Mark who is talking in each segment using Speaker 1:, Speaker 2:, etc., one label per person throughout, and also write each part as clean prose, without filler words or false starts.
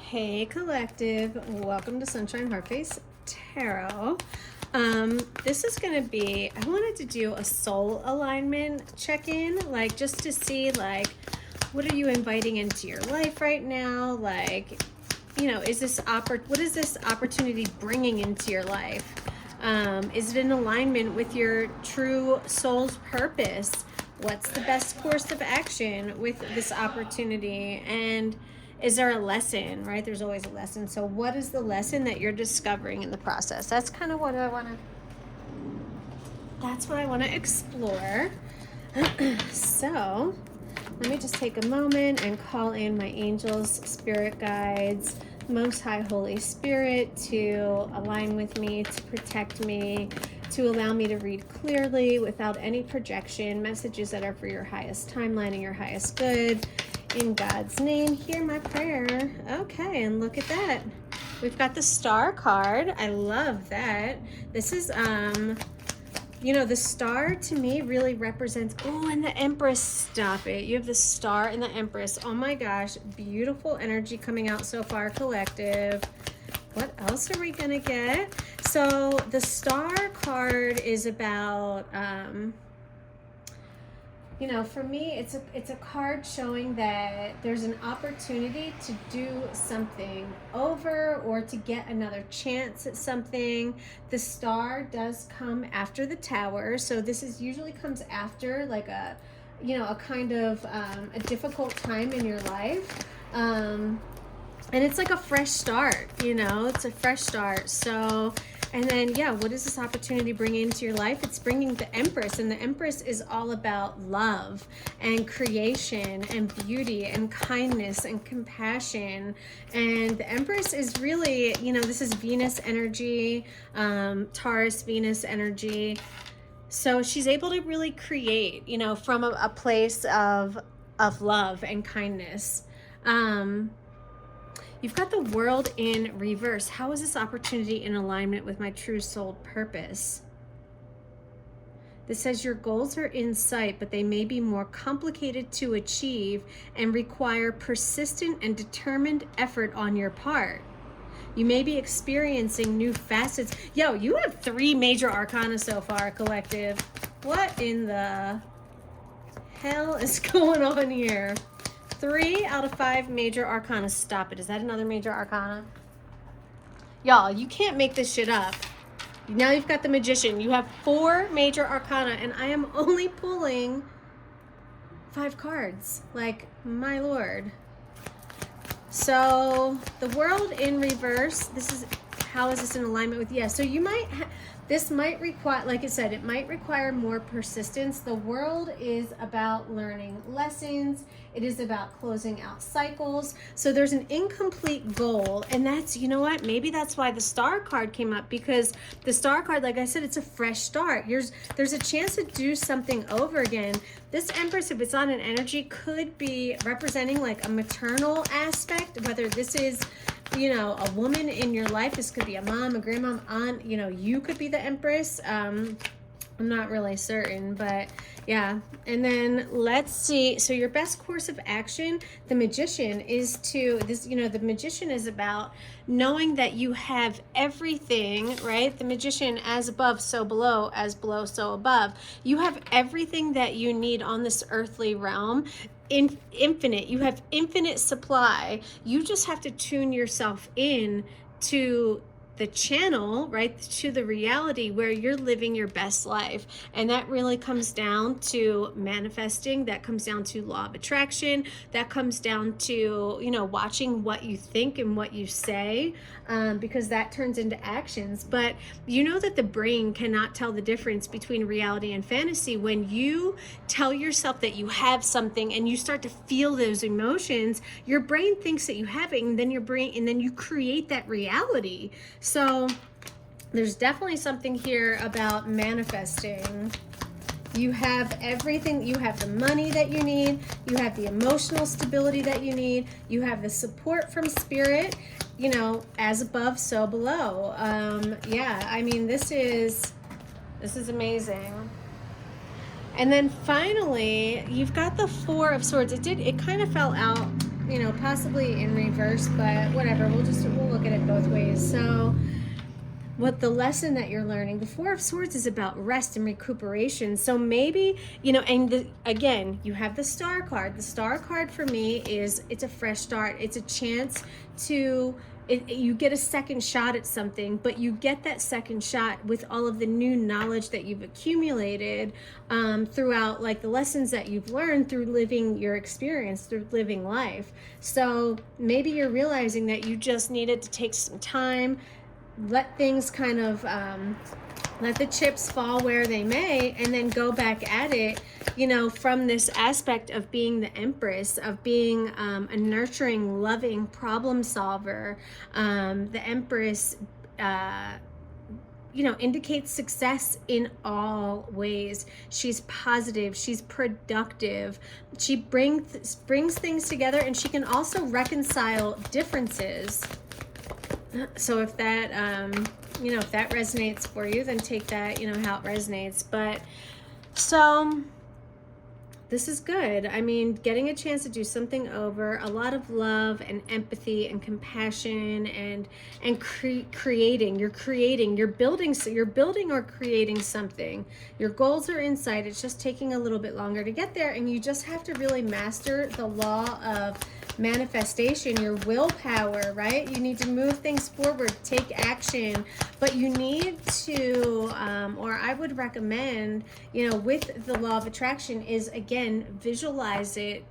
Speaker 1: Hey collective, welcome to Sunshine Heartface Tarot. This is going to be, I wanted to do a soul alignment check-in, like just to see like what are you inviting into your life right now? Like, you know, what is this opportunity bringing into your life? Is it in alignment with your true soul's purpose? What's the best course of action with this opportunity? And is there a lesson, right? There's always a lesson. So what is the lesson that you're discovering in the process? That's kind of what I want to explore. So let me just take a moment and call in my angels, spirit guides, Most High Holy Spirit to align with me, to protect me, to allow me to read clearly without any projection, messages that are for your highest timeline and your highest good. In God's name, hear my prayer. Okay, and look at that. We've got the Star card. I love that. This is, you know, the Star to me really represents, oh, and the Empress, stop it. You have the Star and the Empress. Oh my gosh, beautiful energy coming out so far, collective. What else are we gonna get? So the Star card is about, you know, for me, it's a card showing that there's an opportunity to do something over or to get another chance at something. The Star does come after the Tower, so this is usually comes after like a, you know, a kind of a difficult time in your life. And it's like a fresh start, you know, it's a fresh start. So, and then, yeah, what does this opportunity bring into your life? It's bringing the Empress, and the Empress is all about love and creation and beauty and kindness and compassion. And the Empress is really, you know, this is Venus energy, Taurus, Venus energy. So she's able to really create, you know, from a place of love and kindness. You've got the World in reverse. How is this opportunity in alignment with my true soul purpose? This says your goals are in sight, but they may be more complicated to achieve and require persistent and determined effort on your part. You may be experiencing new facets. Yo, you have 3 major arcana so far, collective. What in the hell is going on here? 3 out of 5 major arcana. Stop it. Is that another major arcana? Y'all, you can't make this shit up. Now you've got the Magician. You have 4 major arcana, and I am only pulling 5 cards. Like, my lord. So, the World in reverse. This is, how is this in alignment with, so you might, this might require, like I said, it might require more persistence. The World is about learning lessons. It is about closing out cycles. So there's an incomplete goal, and that's, you know what, maybe that's why the Star card came up, because the Star card, like I said, it's a fresh start. There's a chance to do something over again. This Empress, if it's on an energy, could be representing like a maternal aspect, whether this is, you know, a woman in your life. This could be a mom, a grandmom, aunt, you know, you could be the Empress. I'm not really certain, but yeah. And then let's see. So your best course of action, the Magician, is to this, you know, the Magician is about knowing that you have everything, right? The Magician, as above, so below, as below, so above. You have everything that you need on this earthly realm. Infinite. You have infinite supply. You just have to tune yourself in to the channel, right, to the reality where you're living your best life. And that really comes down to manifesting. That comes down to law of attraction. That comes down to, you know, watching what you think and what you say, because that turns into actions. But you know that the brain cannot tell the difference between reality and fantasy. When you tell yourself that you have something and you start to feel those emotions, your brain thinks that you have it, and then you create that reality. So there's definitely something here about manifesting. You have everything. You have the money that you need. You have the emotional stability that you need. You have the support from spirit, you know, as above, so below. Yeah, I mean, this is amazing. And then finally, you've got the 4 of Swords. It kind of fell out you know, possibly in reverse, but whatever. We'll look at it both ways. So what the lesson that you're learning, the Four of Swords is about rest and recuperation. So maybe, you know, and again, you have the Star card. The Star card for me is, it's a fresh start. It's a chance to, you get a second shot at something, but you get that second shot with all of the new knowledge that you've accumulated throughout, like the lessons that you've learned through living your experience, through living life. So maybe you're realizing that you just needed to take some time, let things kind of let the chips fall where they may, and then go back at it, you know, from this aspect of being the Empress, of being a nurturing, loving problem solver. The Empress you know, indicates success in all ways. She's positive, she's productive, she brings things together, and she can also reconcile differences. So if that, you know, if that resonates for you, then take that, you know, how it resonates. But so this is good. I mean, getting a chance to do something over, a lot of love and empathy and compassion and creating. You're building or creating something. Your goals are in sight. It's just taking a little bit longer to get there, and you just have to really master the law of manifestation, your willpower, right? You need to move things forward, take action, but you need to, or I would recommend, you know, with the law of attraction is, again, visualize it,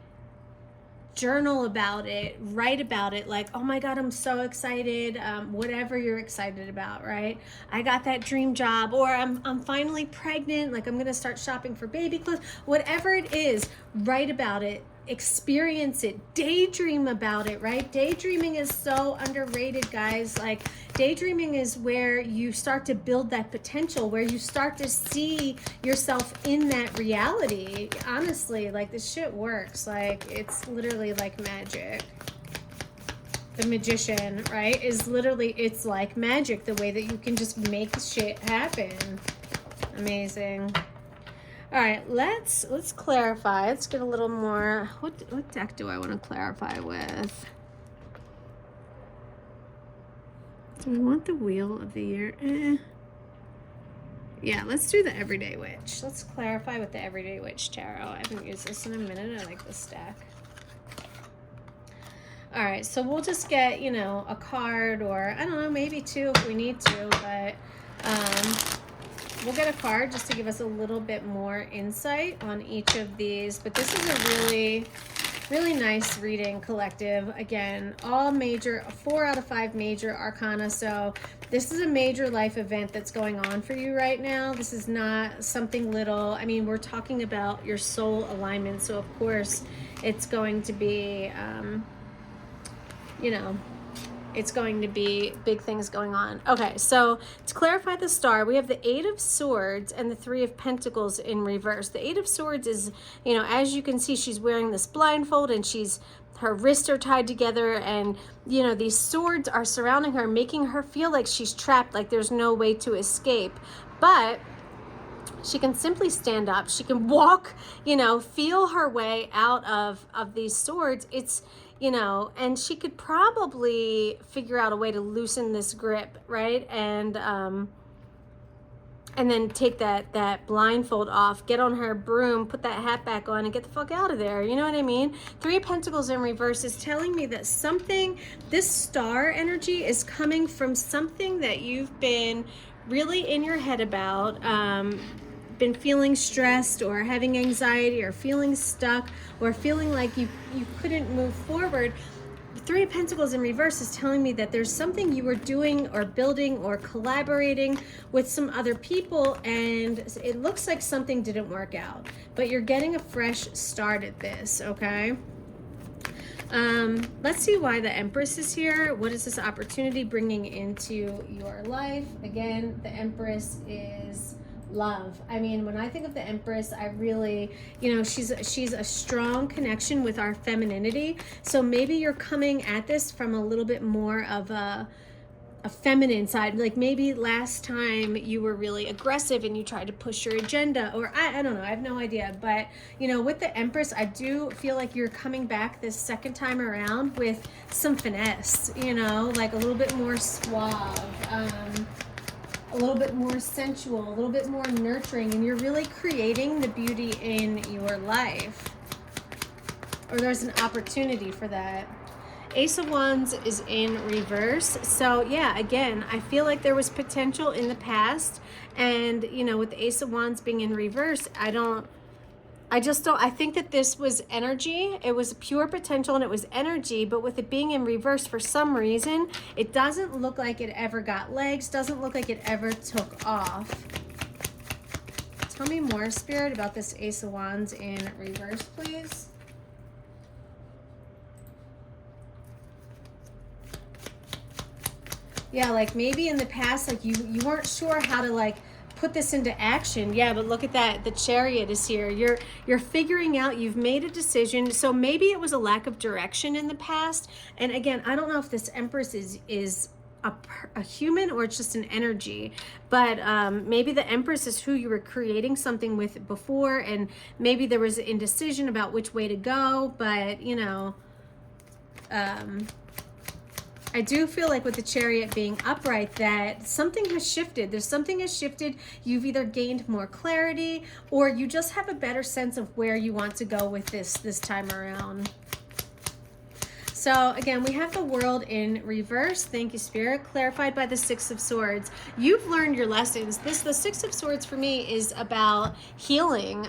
Speaker 1: journal about it, write about it, like, oh my God, I'm so excited, whatever you're excited about, right? I got that dream job, or I'm finally pregnant, like I'm gonna start shopping for baby clothes, whatever it is, write about it, experience it, daydream about it, right? Daydreaming is so underrated, guys. Like, daydreaming is where you start to build that potential, where you start to see yourself in that reality. Honestly, like, this shit works. Like, it's literally like magic. The Magician, right, is literally, it's like magic, the way that you can just make shit happen. Amazing. All right, let's clarify. Let's get a little more. What deck do I want to clarify with? Do I want the Wheel of the Year? Yeah, let's do the Everyday Witch. Let's clarify with the Everyday Witch Tarot. I haven't used this in a minute. I like this deck. All right, so we'll just get, you know, a card, or I don't know, maybe two if we need to, but we'll get a card just to give us a little bit more insight on each of these. But this is a really, really nice reading, collective. Again, all major, 4 out of 5 major arcana. So this is a major life event that's going on for you right now. This is not something little. I mean, we're talking about your soul alignment. So of course it's going to be, you know, it's going to be big things going on. Okay, so to clarify the star, we have the 8 of Swords and the 3 of Pentacles in reverse. The 8 of Swords is, you know, as you can see, she's wearing this blindfold, and her wrists are tied together, and, you know, these swords are surrounding her, making her feel like she's trapped, like there's no way to escape. But she can simply stand up. She can walk, you know, feel her way out of these swords. It's, you know, and she could probably figure out a way to loosen this grip, right? And then take that blindfold off, get on her broom, put that hat back on, and get the fuck out of there. You know what I mean? 3 of Pentacles in reverse is telling me that something, this star energy is coming from something that you've been really in your head about, been feeling stressed or having anxiety or feeling stuck or feeling like you couldn't move forward. The 3 of Pentacles in reverse is telling me that there's something you were doing or building or collaborating with some other people, and it looks like something didn't work out, but you're getting a fresh start at this, okay? Let's see why the Empress is here. What is this opportunity bringing into your life? Again, the Empress is love. I mean, when I think of the Empress, I really, you know, she's a strong connection with our femininity. So maybe you're coming at this from a little bit more of a a feminine side. Like maybe last time you were really aggressive and you tried to push your agenda, or I don't know, I have no idea. But you know, with the Empress, I do feel like you're coming back this second time around with some finesse, you know, like a little bit more suave, a little bit more sensual, a little bit more nurturing, and you're really creating the beauty in your life, or there's an opportunity for that. Ace of Wands is in reverse. So yeah, again, I feel like there was potential in the past, and you know, with the Ace of Wands being in reverse, I think that this was energy. It was pure potential and it was energy, but with it being in reverse, for some reason, it doesn't look like it ever got legs, doesn't look like it ever took off. Tell me more, Spirit, about this Ace of Wands in reverse, please. Yeah, like maybe in the past, like you weren't sure how to like put this into action. Yeah, but look at that. The Chariot is here. You're figuring out, you've made a decision. So maybe it was a lack of direction in the past. And again, I don't know if this Empress is a human or it's just an energy, but maybe the Empress is who you were creating something with before, and maybe there was an indecision about which way to go. But you know, I do feel like with the Chariot being upright that something has shifted. There's something has shifted. You've either gained more clarity or you just have a better sense of where you want to go with this time around. So again, we have the World in reverse. Thank you, Spirit. Clarified by the Six of Swords. You've learned your lessons. The Six of Swords for me is about healing.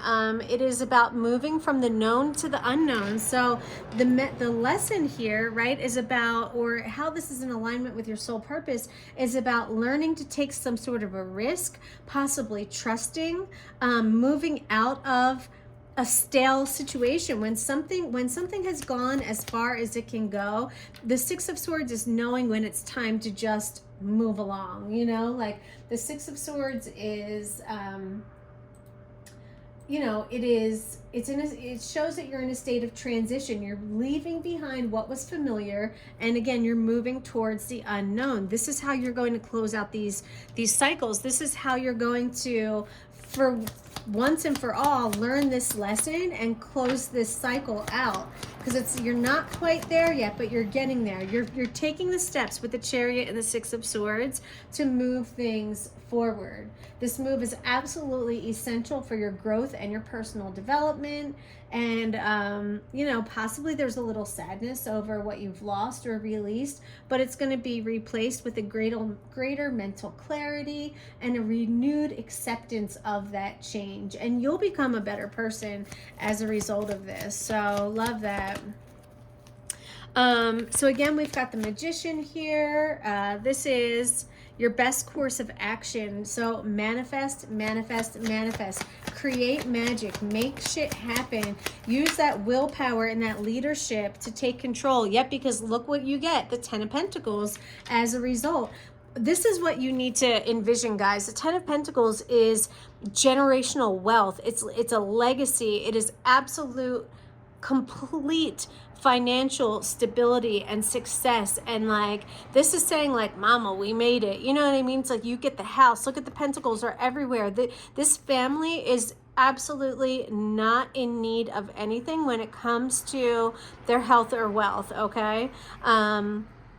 Speaker 1: It is about moving from the known to the unknown. So the lesson here, right, is about, or how this is in alignment with your soul purpose, is about learning to take some sort of a risk, possibly trusting, moving out of a stale situation. When something has gone as far as it can go, the Six of Swords is knowing when it's time to just move along, you know. Like the Six of Swords is you know, it shows that you're in a state of transition. You're leaving behind what was familiar, and again, you're moving towards the unknown. This is how you're going to close out these cycles. This is how you're going to, for once and for all, learn this lesson and close this cycle out, because you're not quite there yet, but you're getting there. You're taking the steps with the Chariot and the Six of Swords to move things forward. This move is absolutely essential for your growth and your personal development. And you know, possibly there's a little sadness over what you've lost or released, but it's going to be replaced with a greater mental clarity and a renewed acceptance of that change, and you'll become a better person as a result of this. So love that. So again, we've got the Magician here. This is your best course of action. So manifest, manifest, manifest. Create magic. Make shit happen. Use that willpower and that leadership to take control. Yep, because look what you get. The Ten of Pentacles as a result. This is what you need to envision, guys. The Ten of Pentacles is generational wealth. It's a legacy. It is absolute, complete financial stability and success. And like, this is saying like, mama, we made it. You know what I mean? It's like you get the house. Look at the pentacles are everywhere. This family is absolutely not in need of anything when it comes to their health or wealth. Okay.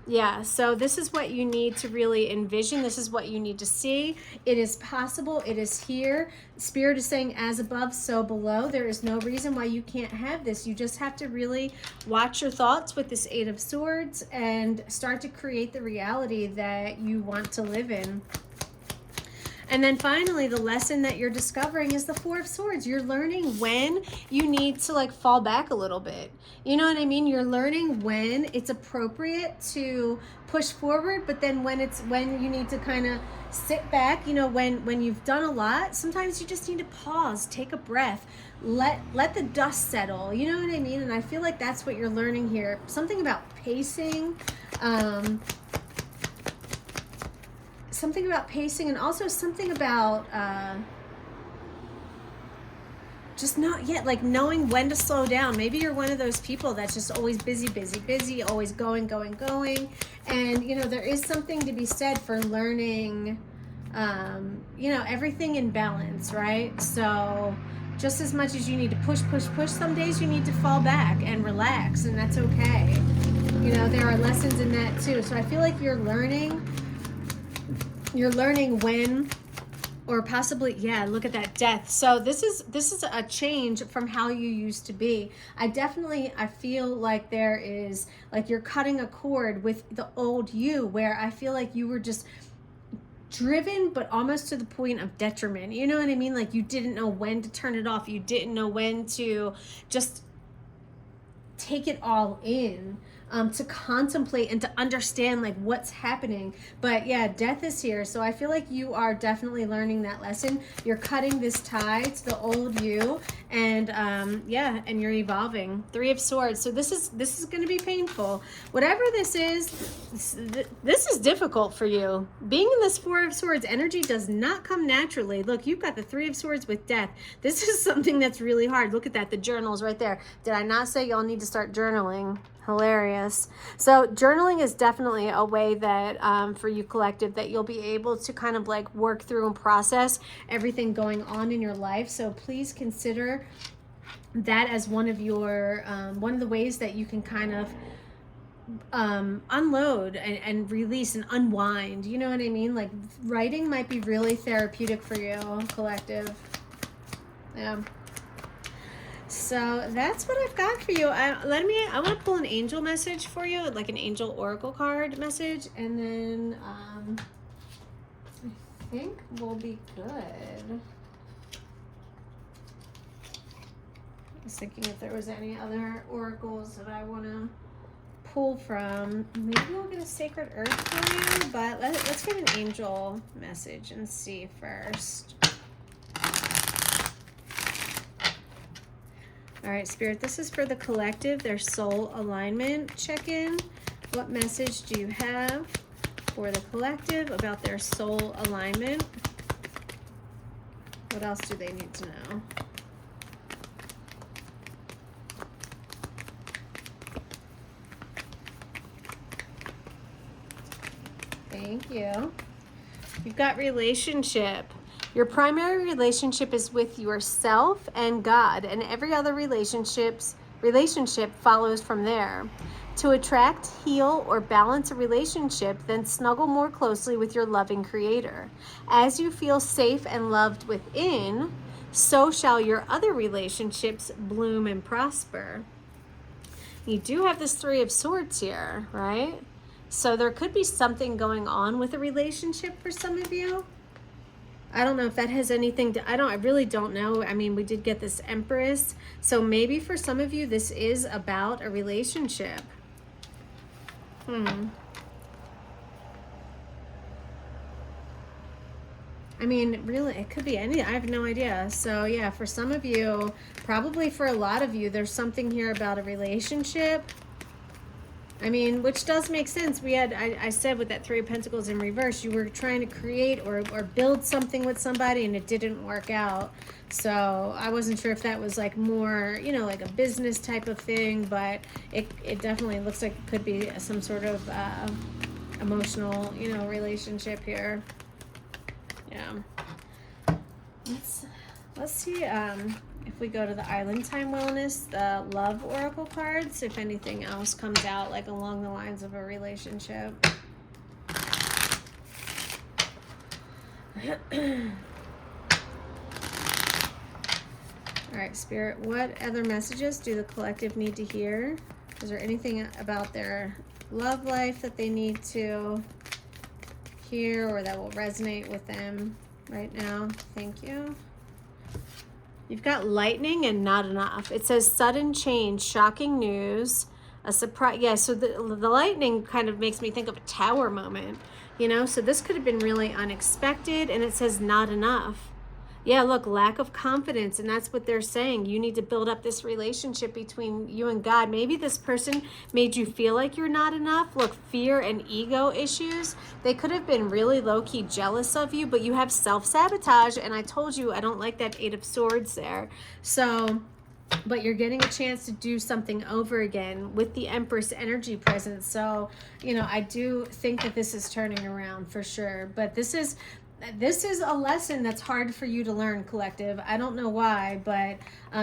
Speaker 1: Yeah, so this is what you need to really envision. This is what you need to see. It is possible. It is here. Spirit is saying as above, so below. There is no reason why you can't have this. You just have to really watch your thoughts with this Eight of Swords and start to create the reality that you want to live in. And then finally, the lesson that you're discovering is the Four of Swords. You're learning when you need to like fall back a little bit. You know what I mean? You're learning when it's appropriate to push forward, but then when you need to kind of sit back, you know, when you've done a lot, sometimes you just need to pause, take a breath, let the dust settle. You know what I mean? And I feel like that's what you're learning here. Something about pacing, and also something about just not yet, like knowing when to slow down. Maybe you're one of those people that's just always busy, busy, busy, always going, going, going. And, you know, there is something to be said for learning, you know, everything in balance, right? So just as much as you need to push, push, push, some days you need to fall back and relax, and that's okay. You know, there are lessons in that too. So I feel like you're learning when, or possibly, yeah, look at that, death. So this is a change from how you used to be. I feel like there is, like, you're cutting a cord with the old you, where I feel like you were just driven, but almost to the point of detriment. You know what I mean? Like, you didn't know when to turn it off. You didn't know when to just take it all in, to contemplate and to understand like what's happening. But yeah, death is here. So I feel like you are definitely learning that lesson. You're cutting this tie to the old you, and yeah, and you're evolving. 3 of Swords. So this is going to be painful. Whatever this is difficult for you. Being in this 4 of Swords energy does not come naturally. Look, you've got the 3 of Swords with death. This is something that's really hard. Look at that, the journals right there. Did I not say y'all need to start journaling? Hilarious. So journaling is definitely a way that for you, collective, that you'll be able to kind of like work through and process everything going on in your life. So please consider that as one of your one of the ways that you can kind of unload and release and unwind. You know what I mean? Like, writing might be really therapeutic for you, collective. Yeah. So that's what I've got for you. I want to pull an angel message for you, like an angel oracle card message, and then I think we'll be good. I was thinking if there was any other oracles that I want to pull from. Maybe we'll get a sacred earth for you, but let's get an angel message and see first. All right, Spirit, this is for the collective, their soul alignment check-in. What message do you have for the collective about their soul alignment? What else do they need to know? Thank you. You've got relationship. Your primary relationship is with yourself and God, and every other relationship follows from there. To attract, heal, or balance a relationship, then snuggle more closely with your loving Creator. As you feel safe and loved within, so shall your other relationships bloom and prosper. You do have this 3 of Swords here, right? So there could be something going on with a relationship for some of you. I don't know if that has anything to, I really don't know. I mean, we did get this Empress. So maybe for some of you, this is about a relationship. I mean, really, it could be any, I have no idea. So yeah, for some of you, probably for a lot of you, there's something here about a relationship. I mean, which does make sense. We had, I said with that 3 of Pentacles in reverse, you were trying to create or build something with somebody and it didn't work out. So I wasn't sure if that was like more, you know, like a business type of thing, but it definitely looks like it could be some sort of emotional, you know, relationship here. Yeah. Let's see if we go to the Island Time Wellness, the Love Oracle cards, if anything else comes out like along the lines of a relationship. All right, Spirit, what other messages do the collective need to hear? Is there anything about their love life that they need to hear or that will resonate with them right now? Thank you. You've got lightning and not enough. It says sudden change, shocking news, a surprise. Yeah, so the lightning kind of makes me think of a tower moment, you know? So this could have been really unexpected, and it says not enough. Yeah, look, lack of confidence. And that's what they're saying. You need to build up this relationship between you and God. Maybe this person made you feel like you're not enough. Look, fear and ego issues. They could have been really low-key jealous of you, but you have self-sabotage. And I told you I don't like that Eight of Swords there. So, but you're getting a chance to do something over again with the Empress energy present. So, you know, I do think that this is turning around for sure. But this is a lesson that's hard for you to learn, collective. I don't know why, but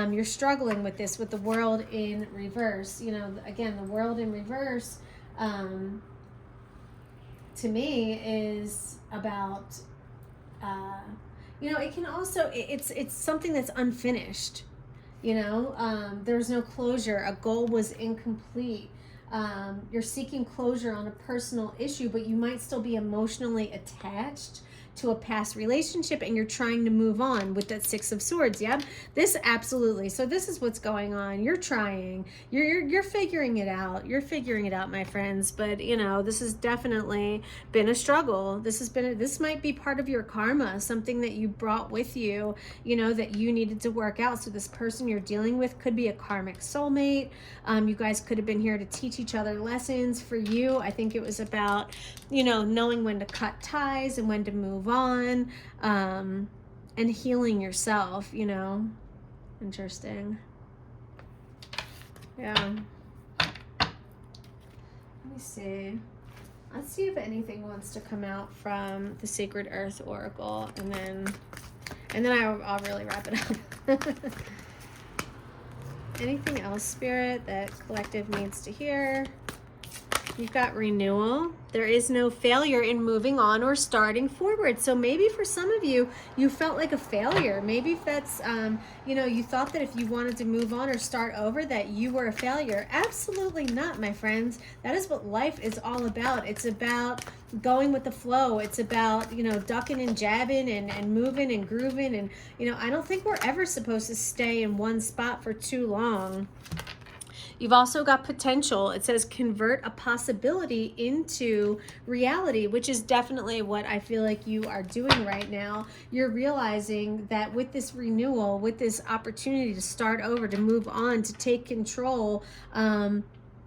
Speaker 1: you're struggling with this, with the world in reverse. You know, again, the world in reverse, to me, is about, you know, it can also, it's something that's unfinished. You know, there's no closure. A goal was incomplete. You're seeking closure on a personal issue, but you might still be emotionally attached to a past relationship, and you're trying to move on with that Six of Swords. Yeah, this absolutely. So this is what's going on. You're trying. You're figuring it out. You're figuring it out, my friends. But you know, this has definitely been a struggle. This might be part of your karma, something that you brought with you. You know, that you needed to work out. So this person you're dealing with could be a karmic soulmate. You guys could have been here to teach each other lessons. For you, I think it was about, you know, knowing when to cut ties and when to move on, and healing yourself, you know. Interesting. Yeah. Let me see. Let's see if anything wants to come out from the Sacred Earth Oracle, and then I'll really wrap it up. Anything else, Spirit, that collective needs to hear? You've got renewal. There is no failure in moving on or starting forward. So maybe for some of you, you felt like a failure. Maybe that's, you know, you thought that if you wanted to move on or start over that you were a failure. Absolutely not, my friends. That is what life is all about. It's about going with the flow. It's about, you know, ducking and jabbing and moving and grooving. And, you know, I don't think we're ever supposed to stay in one spot for too long. You've also got potential. It says convert a possibility into reality, which is definitely what I feel like you are doing right now. You're realizing that with this renewal, with this opportunity to start over, to move on, to take control, and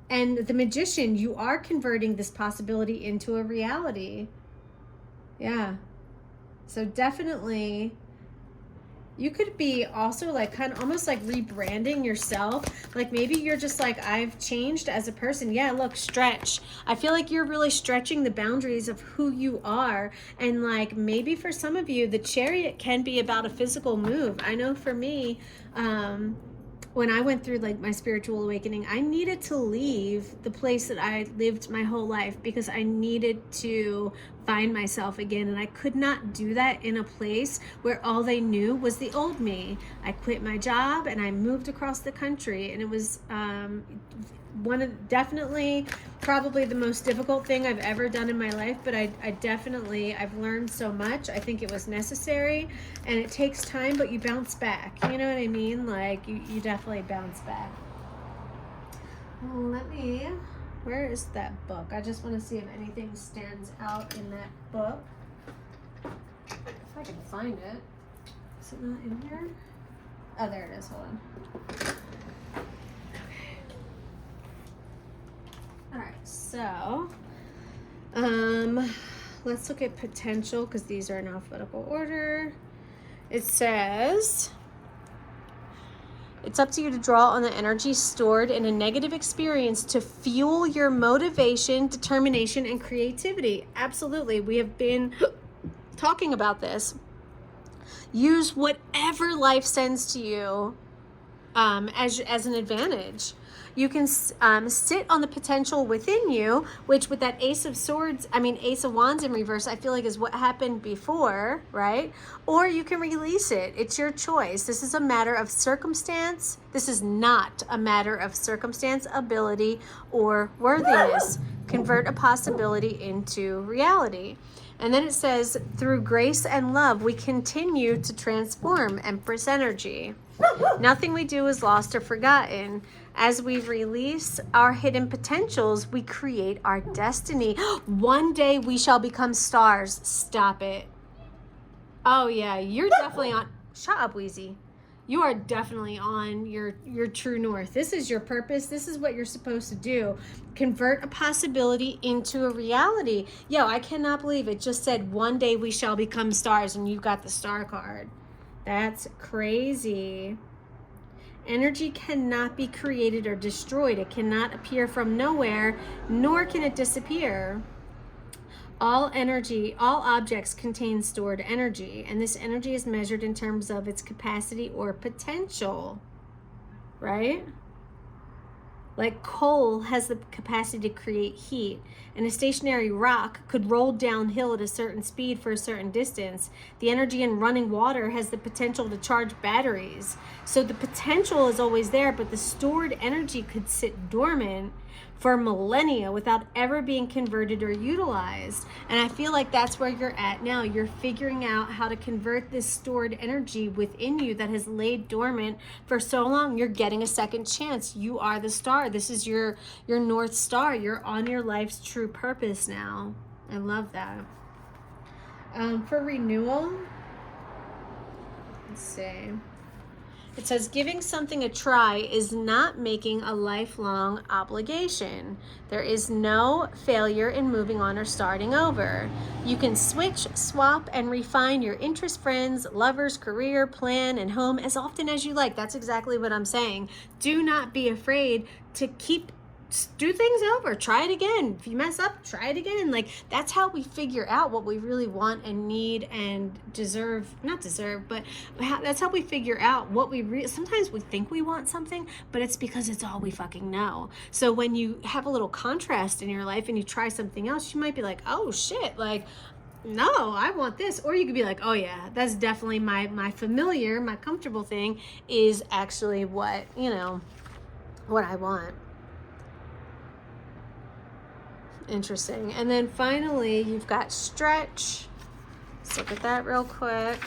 Speaker 1: the Magician, you are converting this possibility into a reality. Yeah. So definitely, you could be also like kind of almost like rebranding yourself. Like maybe you're just like, I've changed as a person. Yeah, look, stretch. I feel like you're really stretching the boundaries of who you are. And like maybe for some of you, the Chariot can be about a physical move. I know for me, when I went through like my spiritual awakening, I needed to leave the place that I lived my whole life because I needed to find myself again. And I could not do that in a place where all they knew was the old me. I quit my job and I moved across the country, and it was definitely probably the most difficult thing I've ever done in my life, but I've learned so much. I think it was necessary, and it takes time, but you bounce back. You know what I mean? Like you definitely bounce back. Where is that book? I just want to see if anything stands out in that book. If I can find it. Is it not in here? Oh, there it is. Hold on. All right, so let's look at potential because these are in alphabetical order. It says, it's up to you to draw on the energy stored in a negative experience to fuel your motivation, determination, and creativity. Absolutely. We have been talking about this. Use whatever life sends to you as an advantage. You can sit on the potential within you, which with that Ace of Wands in reverse, I feel like is what happened before, right? Or you can release it. It's your choice. This is a matter of circumstance. This is not a matter of circumstance, ability, or worthiness. Convert a possibility into reality. And then it says, through grace and love, we continue to transform Empress energy. Nothing we do is lost or forgotten. As we release our hidden potentials, we create our destiny. One day we shall become stars. Stop it. Oh yeah, you're definitely on. Shut up, Wheezy. You are definitely on your true north. This is your purpose. This is what you're supposed to do. Convert a possibility into a reality. Yo, I cannot believe it just said one day we shall become stars and you got the star card. That's crazy. Energy cannot be created or destroyed. It cannot appear from nowhere, nor can it disappear. All energy, all objects contain stored energy, and this energy is measured in terms of its capacity or potential, right? Like coal has the capacity to create heat, and a stationary rock could roll downhill at a certain speed for a certain distance. The energy in running water has the potential to charge batteries. So the potential is always there, but the stored energy could sit dormant for millennia without ever being converted or utilized. And I feel like that's where you're at now. You're figuring out how to convert this stored energy within you that has laid dormant for so long. You're getting a second chance. You are the star. This is your North Star. You're on your life's true purpose now. I love that. For renewal, let's see. It says giving something a try is not making a lifelong obligation. There is no failure in moving on or starting over. You can switch, swap, and refine your interest, friends, lovers, career, plan, and home as often as you like. That's exactly what I'm saying. Do not be afraid to do things over. Try it again. If you mess up, try it again. Like, that's how we figure out what we really want and need and but that's how we figure out what we sometimes we think we want something, but it's because it's all we fucking know. So when you have a little contrast in your life and you try something else, you might be like, oh shit, like, no, I want this. Or you could be like, oh yeah, that's definitely my familiar, my comfortable thing is actually what I want. Interesting. And then finally, you've got stretch. Let's look at that real quick.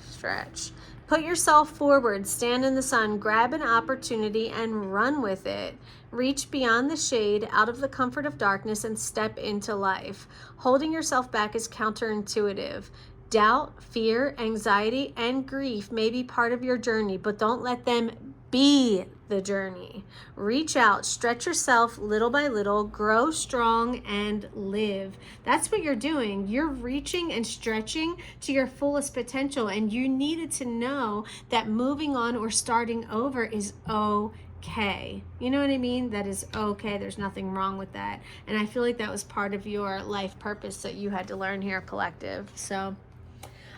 Speaker 1: Stretch. Put yourself forward, stand in the sun, grab an opportunity and run with it. Reach beyond the shade, out of the comfort of darkness, and step into life. Holding yourself back is counterintuitive. Doubt, fear, anxiety, and grief may be part of your journey, but don't let them be the journey. Reach out, stretch yourself little by little, grow strong, and live. That's what you're doing. You're reaching and stretching to your fullest potential, and you needed to know that moving on or starting over is okay. You know what I mean? That is okay. There's nothing wrong with that. And I feel like that was part of your life purpose that you had to learn here, collective. So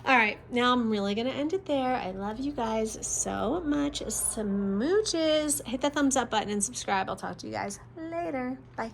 Speaker 1: all right, now I'm really going to end it there. I love you guys so much. Smooches. Hit that thumbs up button and subscribe. I'll talk to you guys later. Bye.